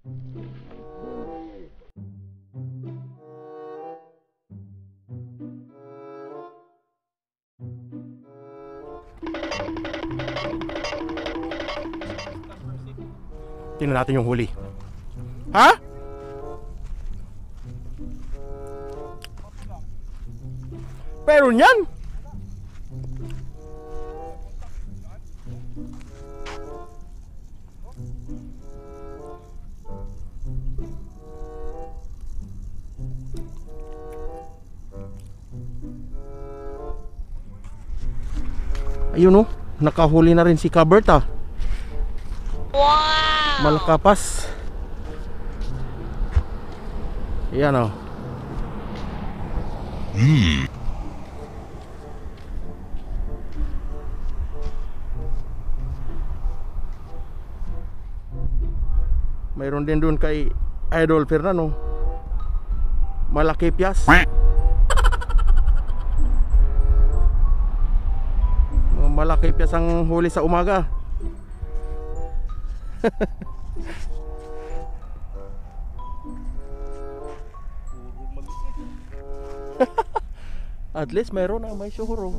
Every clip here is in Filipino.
Tingnan natin yung huli. Ha? Pero yan? Ayun oh, nakahuli na rin si Kabert ah. Wow! Malakapas. Ayan oh. Mayroon din doon kay Idol Fernando. Malakipyas. Malakipyas ang huli sa umaga. At least mayroon na may suhuro.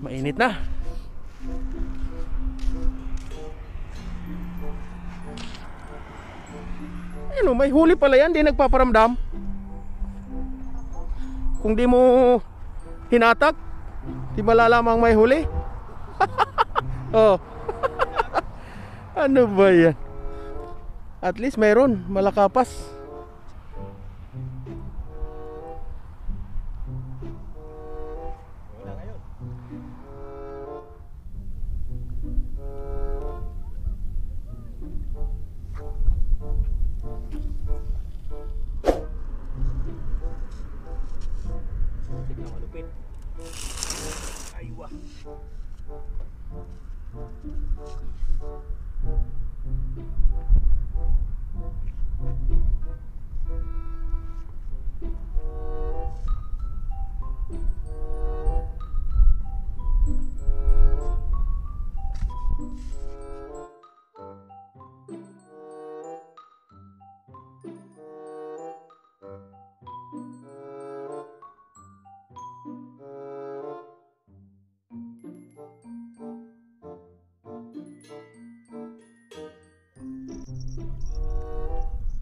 Mainit na. Ano, may huli pala yan, di nagpaparamdam. Kung di mo hinatak, di malalamang may huli. Oh. Ano ba yan? At least mayroon, malakapas.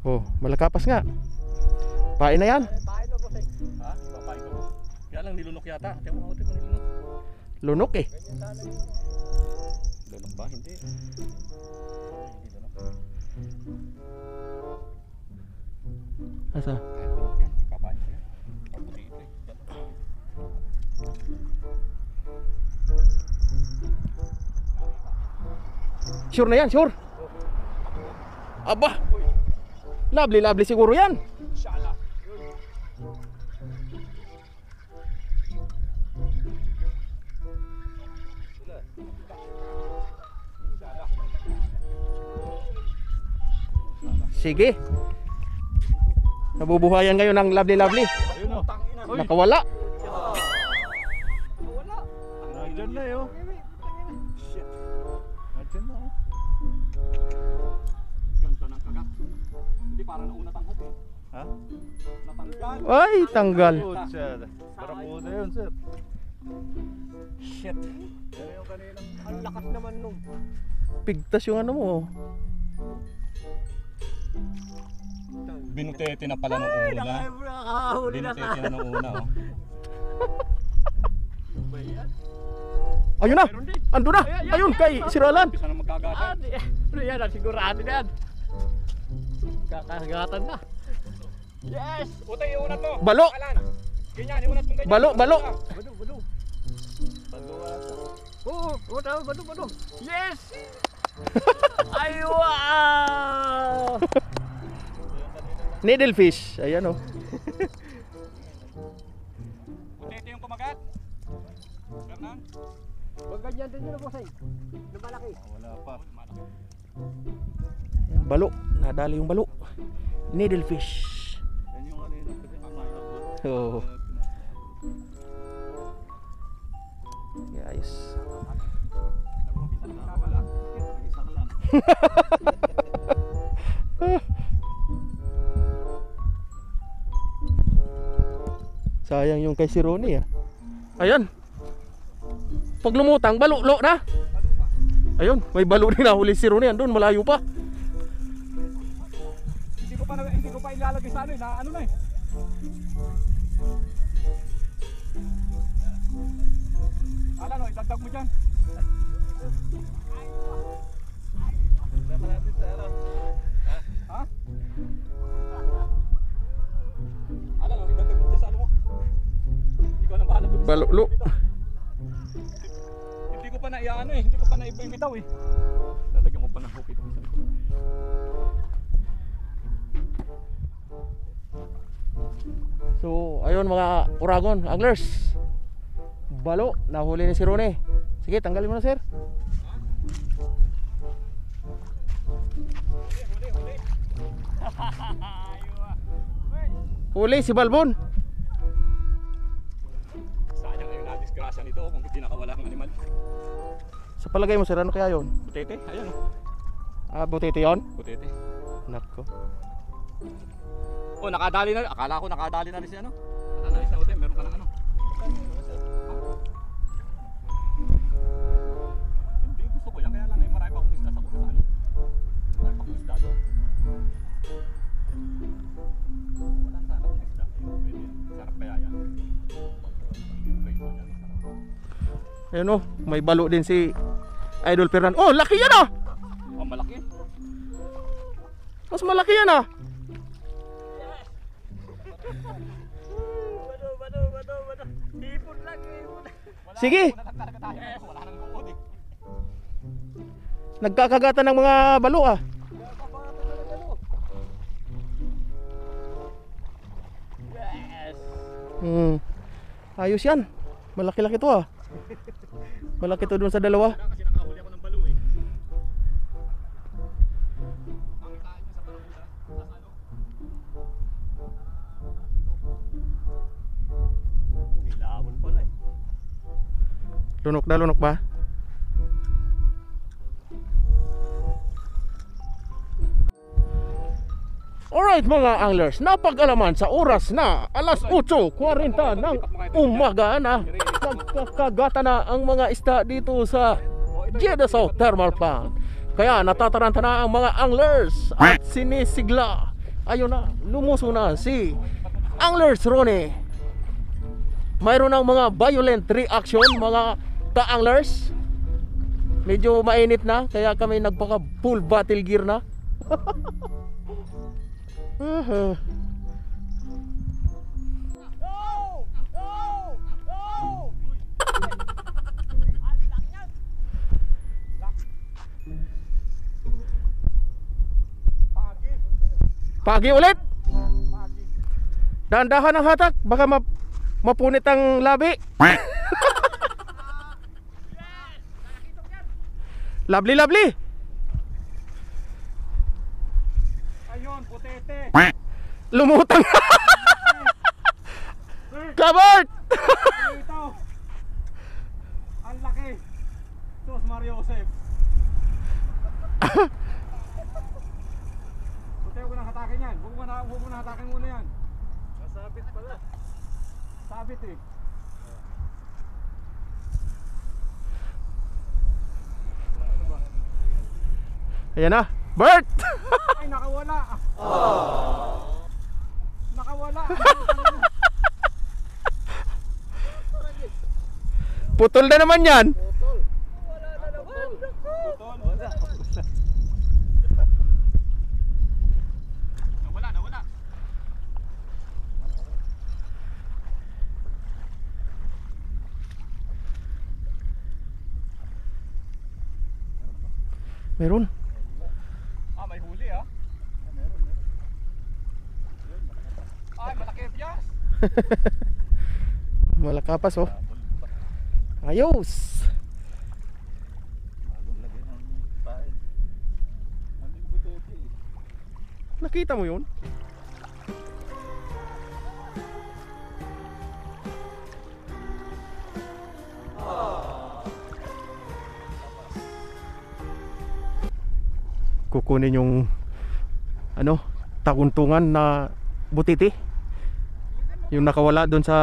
Oh, malakapas nga. Pain na yan. Pain mo boss eh. Ha? Papain ko. Kaya lang nilunok yata. Tiyan mo ako nilunok. Lunok eh. Lunok ba? Hindi. Hindi lunok. Asa? Papain ko yan. Paputi ito eh. Sure na yan, sure. Aba. Lovely, lovely siguro yan. Inshallah. Sige. Nabubuhayan ngayon ng lovely, lovely. Nakawala. Wala. Nandiyan na yun. Shit. Nandiyan na. Ganda ng kagat. Hindi para nauna tangkot eh. Ha? Natanggal. Ay, tanggal. Barakuda yun, sir. Shit. Yan yung kaninang. Ang lakas naman nung. Pigtas yung ano mo. Binutete na pala nung una. Binutete na nung una, oh. Ayun na. Ando na. Ayun kay Siralan. Bisa na magkagatan. Ano yan? Sigurado na yan. Kakagatan na. Yes! Utay, iunat mo. Balo. Ganyan, iunat mo ganyan. Balo, balo. Bado, bado. Oo, bado, bado. Yes! Ay, wow! Needle fish. Ayan oh. Utete yung kumagat. Fernan? Huwag ganyan din yun, bossing. Yung malaki. Wala pa. Balo. Nadali yung balo. Needle fish. Yan yung ano yun. Oh. Yeah, ayos. Wala. Sayang yung kay si Ronnie ah. Ayan. Pag lumutang, balulo na. Ayun, may balo din nahuli si Ronnie. Andun, malayo pa. Hindi ko pa ilalagay sa ano eh, na ano na eh. Ano, idagdag mo dyan. Ha? Ano, idagdag mo dyan sa ano mo. Ikaw na bahala dun. Balulo. Hindi ko pa na iano eh, hindi ko pa na ibitaw eh. Lalagyan mo pa ng hook ito. So, ayun mga Uragon anglers. Balo, nahuli ni si Ronnie. Sige, tanggalin mo na, sir. Huli si Balbon. Sayang na yung nadisgrasya nito kung hindi nakawala ang animal. Sa palagay mo, sir, ano kaya yun? Butete, ayan o. Butete yun? Butete. Nako. Oh, nakadali na. Akala ko nakadali na rin si ano. Analyze na ulit, meron ka ng ano. Hindi, gusto ko yan. Kaya lang may marami pang isda sa kuno sa ano. Marami pang isda doon. Walang sarap ng isda. Ayun, pwede yan. Sarap kaya yan. Ayun o, may balo din si Idol Fernan. Oh, laki yan ah! Oh, malaki. Mas malaki yan ah! Bado. Ipon lang, ipon. Sige! Wala nang bukod eh. Nagkakagatan ng mga balo ah. Yes. Ayos yan. Malaki-laki to ah. Malaki to dun sa dalawa. Kasi nakahuli ako ng balo eh. Ang kain niya sa balo nila. Sa ano? Nilamon pala eh. Lunok ba? Alright mga anglers, napag-alaman sa oras na alas 8:40 ng umaga na nagkakagata na ang mga isda dito sa Jeddah Thermal Plant. Kaya natataranta na ang mga anglers at sinisigla. Ayun na, lumuso na si Anglers Ronnie. Mayroon ng mga violent reaction mga ka-anglers. Medyo mainit na kaya kami nagpaka full battle gear na. Pagi ulit. Dahan-dahan ang hatak, baka mapunit ang labi. Lovely. Ayun, butete. Lumutang. Covered. Ito. Ang laki. Sus Mario Joseph. Buti ko nang hatakin yan. Huwag mo na hatakin muna yan. Masabit pala. Sabit eh. Ayan na, Bert. Ay, nakawala. Nakawala. Putol na naman yan. Wala na naman. Nawala. Meron. Ah, may huli ah. Meron. Ay, malaki piyas. Malakapas oh. Ayos. Nakita mo yun? kukunin yung ano, taguntungan na butete. Yung nakawala doon sa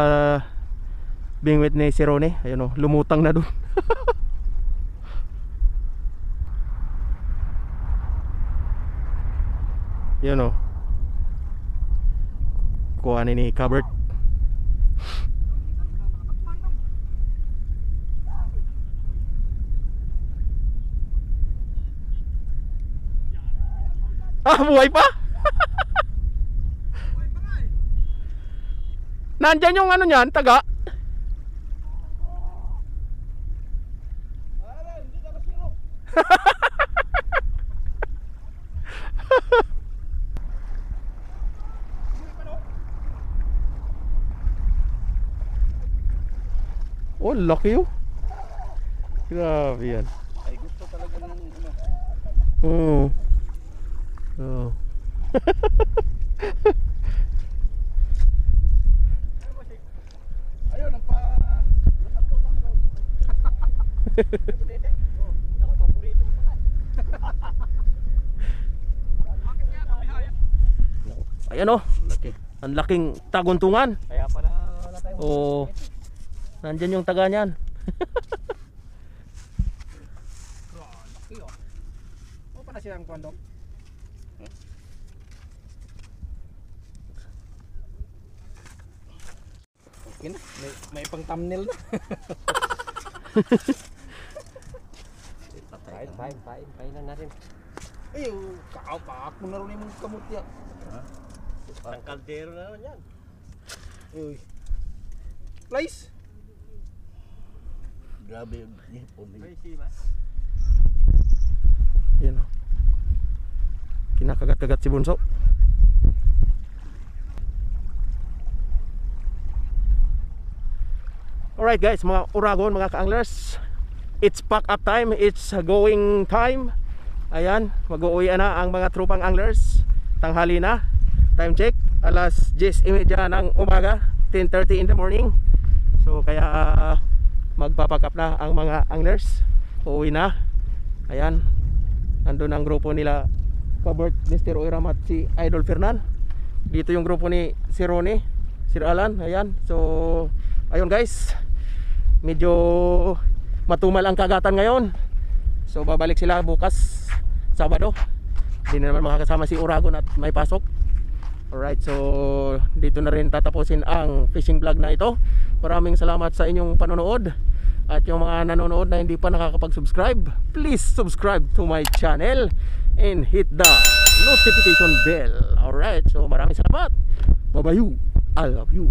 bingwit ni si Ronnie. Ayun o, lumutang na doon. Yun o, kuhanin ni Cabert. Ah, buhay pa? Nandyan yung ano niyan, taga. Oh, laki oh. Grabe yan. Ay, gusto talaga ng ano. Oo. Oh. Ayun, ang pa... Ako, paborito mo pala. Ayan oh. Laki. Ang laking taguntungan. Kaya pala wala tayo. Oh. Nandyan yung taga niyan. Laki oh. Ano pa na siyang kwando? Okay na, may pang thumbnail na. Pain na natin. Ay, kakapak mo na rin yung kamutya. Parang kaldero na naman yan. Uy. Place? Grabe yung hipon. Ayan oh. Kinakagat-kagat si Bunso. Alright guys, mga uragon, mga ka-anglers, it's pack up time, it's going time. Ayan, mag-uuwi na ang mga tropang anglers. Tanghali na, time check, alas 10:30 ng umaga, 10:30 in the morning. So kaya magpapack up na ang mga anglers. Uuwi na. Ayan, nandun ang grupo nila Kabert, Mr. Oiram at si Idol Fernan. Dito yung grupo ni si Ronnie, Sir Alan. Ayan, so ayun guys, medyo matumal ang kagatan ngayon. So babalik sila bukas Sabado. Hindi na naman makakasama si Uragon at may pasok. Alright, so dito na rin tatapusin ang fishing vlog na ito. Maraming salamat sa inyong panonood. At yung mga nanonood na hindi pa nakakapag-subscribe, please subscribe to my channel and hit the notification bell. Alright, so maraming salamat. Bye bye you. I love you.